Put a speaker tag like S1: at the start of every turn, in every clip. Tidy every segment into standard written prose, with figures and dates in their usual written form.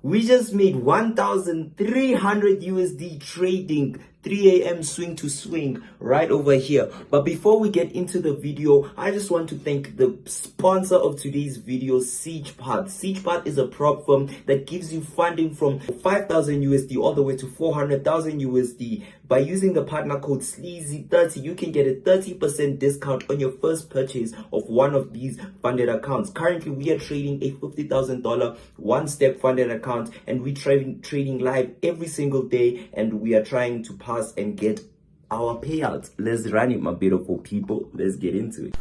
S1: We just made 1,300 USD trading 3 a.m. swing to swing right over here. But before we get into the video, I just want to thank the sponsor of today's video, SiegPath. SiegPath is a prop firm that gives you funding from 5,000 USD all the way to 400,000 USD. By using the partner code SLEAZY30, you can get a 30% discount on your first purchase of one of these funded accounts. Currently, we are trading a $50,000 one-step funded account, and we're trading live every single day, and we are trying to pass and get our payouts. Let's run it, my beautiful people. Let's get into it.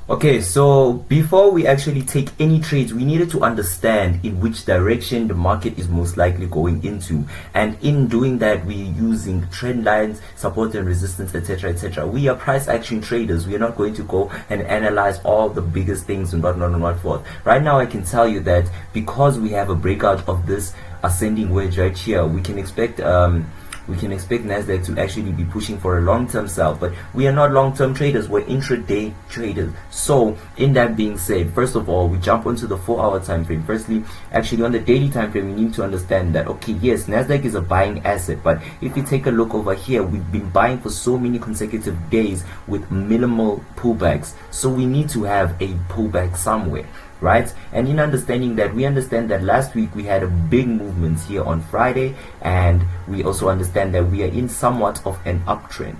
S1: Okay, so before we actually take any trades, we needed to understand in which direction the market is most likely going into, and in doing that, we're using trend lines, support and resistance, etc, etc. We are price action traders. We are not going to go and analyze all the biggest things and whatnot and what forth. Right now, I can tell you that because we have a breakout of this ascending wedge right here, we can expect Nasdaq to actually be pushing for a long-term sell, but we are not long-term traders, we're intraday traders. So in that being said, first of all, we jump onto the 4-hour time frame. Firstly, actually on the daily time frame, we need to understand that, okay, yes, Nasdaq is a buying asset, but if you take a look over here, we've been buying for so many consecutive days with minimal pullbacks, so we need to have a pullback somewhere, right? And in understanding that, we understand that last week we had a big movement here on Friday, and we also understand that we are in somewhat of an uptrend,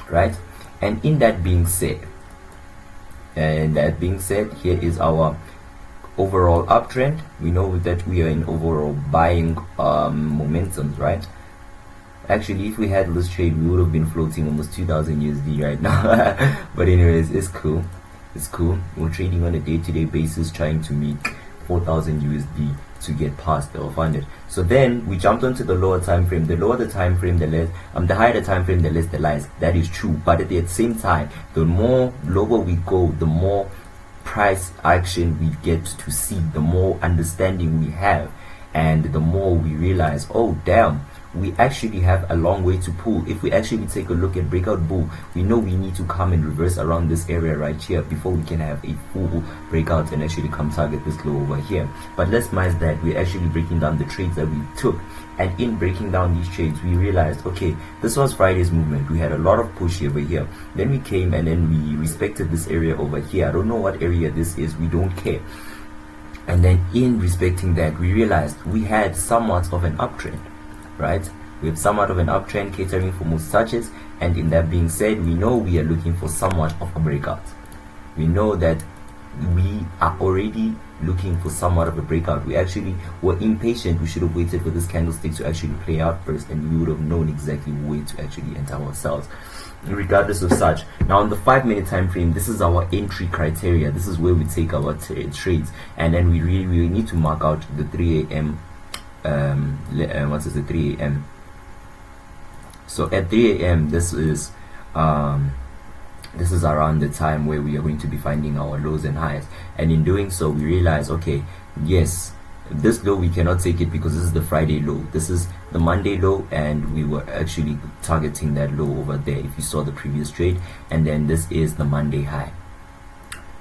S1: right? And in that being said, here is our overall uptrend. We know that we are in overall buying momentum, right? Actually, if we had this trade, we would have been floating almost 2,000 USD right now. But anyways, it's cool. It's cool. We're trading on a day-to-day basis, trying to make 4,000 USD to get past the funded. So then we jumped onto the lower time frame. The lower the time frame, the less the higher the time frame, the less the lies. That is true. But at the same time, the more lower we go, the more price action we get to see, the more understanding we have, and the more we realize, oh damn, we actually have a long way to pull. If we actually take a look at breakout bull, we know we need to come and reverse around this area right here before we can have a full breakout and actually come target this low over here. But let's minus that. We're actually breaking down the trades that we took, and in breaking down these trades, we realized, okay, this was Friday's movement. We had a lot of push over here, then we came and then we respected this area over here. I don't know what area this is, we don't care. And then in respecting that, we realized we had somewhat of an uptrend, right? We have somewhat of an uptrend catering for most touches, and in that being said, we know we are looking for somewhat of a breakout. We know that we are already looking for somewhat of a breakout. We actually were impatient. We should have waited for this candlestick to actually play out first, and we would have known exactly where to actually enter ourselves, regardless of such. Now on the 5-minute time frame, this is our entry criteria. This is where we take our trades, and then we really need to mark out the 3 a.m. What is the 3 a.m. So at 3 a.m. this is around the time where we are going to be finding our lows and highs, and in doing so we realize, okay, yes, this low we cannot take it because this is the Friday low, this is the Monday low, and we were actually targeting that low over there if you saw the previous trade, and then this is the Monday high.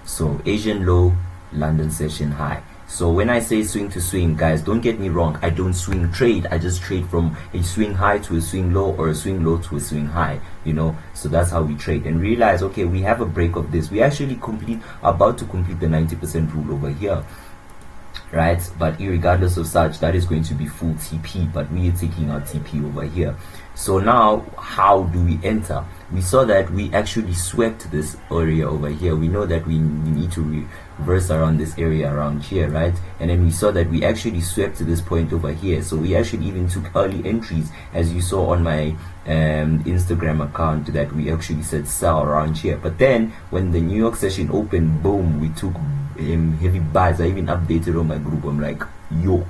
S1: So Asian low, London session high. So when I say swing to swing, guys, don't get me wrong, I don't swing trade. I just trade from a swing high to a swing low, or a swing low to a swing high, you know. So that's how we trade, and realize, okay, we have a break of this. We actually about to complete the 90% rule over here, right? But regardless of such, that is going to be full TP, but we are taking our TP over here. So now how do we enter? We saw that we actually swept this area over here. We know that we need to reverse around this area around here, right? And then we saw that we actually swept to this point over here. So we actually even took early entries, as you saw on my Instagram account, that we actually said sell around here. But then when the New York session opened, boom, we took heavy buys. I even updated on my group. I'm like, yo.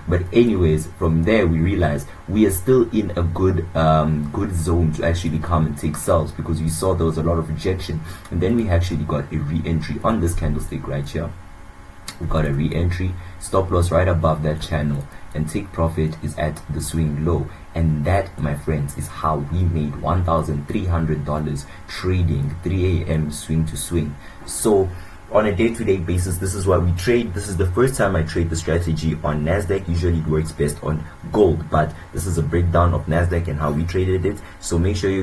S1: But anyways, from there we realized we are still in a good zone to actually come and take sells, because we saw there was a lot of rejection, and then we actually got a re-entry on this candlestick right here. We got a re-entry, stop loss right above that channel, and take profit is at the swing low. And that, my friends, is how we made $1,300 trading 3 a.m. swing to swing. So on a day-to-day basis. This is what we trade. This is the first time I trade the strategy on Nasdaq. Usually it works best on gold, but this is a breakdown of Nasdaq and how we traded it. So make sure you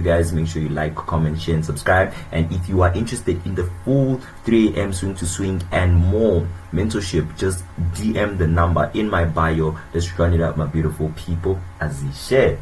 S1: like, comment, share, and subscribe. And if you are interested in the full 3 a.m. swing to swing and more mentorship, just DM the number in my bio. Let's run it up, my beautiful people. As he shared.